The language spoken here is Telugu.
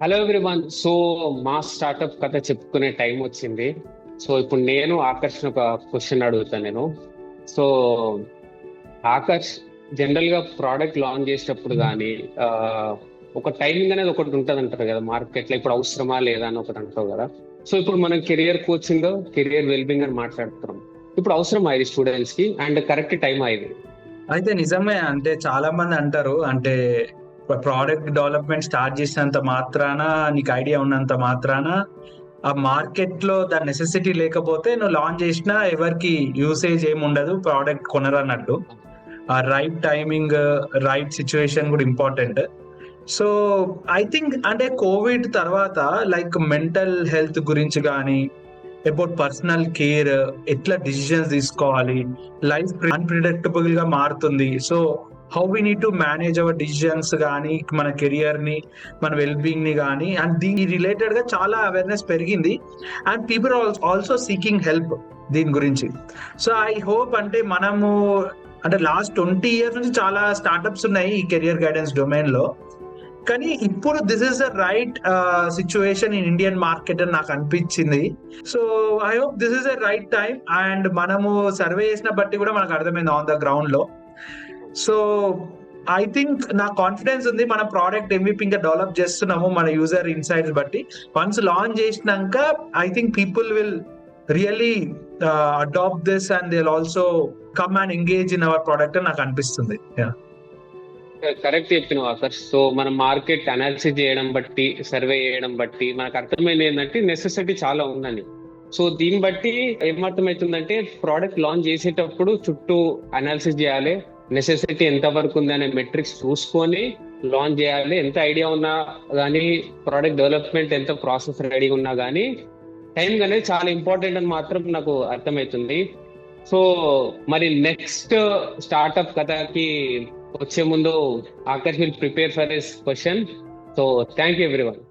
Hello everyone. సో మా స్టార్టప్ కథ చెప్పుకునే టైం వచ్చింది. సో ఇప్పుడు నేను ఆకర్షణ ఒక క్వశ్చన్ అడుగుతాను నేను. సో ఆకర్ష్, జనరల్ గా ప్రోడక్ట్ లాంచ్ చేసేటప్పుడు కానీ ఒక టైమింగ్ అనేది ఒకటి ఉంటుంది అంటారు కదా మార్కెట్ లో. ఇప్పుడు అవసరమా లేదా అని ఒకటి అంటారు కదా. సో ఇప్పుడు మనం కెరియర్ కోచింగ్, కెరియర్ వెల్బింగ్ అని మాట్లాడుతున్నాం. ఇప్పుడు అవసరమా ఇది స్టూడెంట్స్ కి, అండ్ కరెక్ట్ టైం ఇది? అయితే నిజమే. అంటే చాలా మంది అంటారు, అంటే ప్రోడక్ట్ డెవలప్మెంట్ స్టార్ట్ చేసినంత మాత్రాన, నీకు ఐడియా ఉన్నంత మాత్రాన ఆ మార్కెట్ లో దాని నెసెసిటీ లేకపోతే నువ్వు లాంచ్ చేసినా ఎవరికి యూసేజ్ ఏమి ఉండదు, ప్రోడక్ట్ కొనరన్నట్టు. ఆ రైట్ టైమింగ్, రైట్ సిచ్యువేషన్ కూడా ఇంపార్టెంట్. సో ఐ థింక్ అంటే కోవిడ్ తర్వాత లైక్ మెంటల్ హెల్త్ గురించి కానీ, అబౌట్ పర్సనల్ కేర్, ఎట్లా డిసిజన్స్ తీసుకోవాలి, లైఫ్ అన్ప్రిడిక్టబుల్ గా మారుతుంది. So how we need to manage our decisions కానీ, మన కెరియర్ ని, మన వెల్ బీయింగ్ ని కానీ, అండ్ దీని రిలేటెడ్ గా చాలా అవేర్నెస్ పెరిగింది. And people also seeking help దీని గురించి. సో ఐ హోప్ అంటే మనము అంటే లాస్ట్ 20 years నుంచి చాలా స్టార్టప్స్ ఉన్నాయి ఈ కెరియర్ గైడెన్స్ డొమైన్ లో. కానీ ఇప్పుడు this is the right situation in Indian market అని నాకు అనిపించింది. So I hope this is the right time. And మనము సర్వే చేసిన బట్టి కూడా మనకు అర్థమైంది ఆన్ ద గ్రౌండ్ లో. సో ఐ థింక్ నా కాన్ఫిడెన్స్ ఉంది, మన ప్రోడక్ట్ MVP ఇంకా డెవలప్ చేస్తున్నాము మన యూజర్ ఇన్సైట్స్ బట్టి. వన్స్ లాంచ్ చేసినాక I think people will really adapt this and they will also come and engage in our product అని నాకు అనిపిస్తుంది. కరెక్ట్ చెప్పినావు ఆకర్ష్. సో మనం మార్కెట్ అనాలిసిస్ చేయడం బట్టి, సర్వే చేయడం బట్టి మనకు అర్థమైంది ఏంటంటే నెసెసిటీ చాలా ఉందని. సో దీన్ని బట్టి ఏమర్థమవుతుందంటే ప్రోడక్ట్ లాంచ్ చేసేటప్పుడు చుట్టూ అనాలిసిస్ చేయాలి, నెసెసిటీ ఎంత వరకు ఉంది అనే మెట్రిక్స్ చూసుకొని లాంచ్ చేయాలి. ఎంత ఐడియా ఉన్నా కానీ, ప్రోడక్ట్ డెవలప్మెంట్ ఎంత ప్రాసెస్ రెడీ ఉన్నా కానీ టైం అనేది చాలా ఇంపార్టెంట్ అని మాత్రం నాకు అర్థమవుతుంది. సో మరి నెక్స్ట్ స్టార్ట్అప్ కథకి వచ్చే ముందు Aakarsh will prepare for this question. So thank you everyone.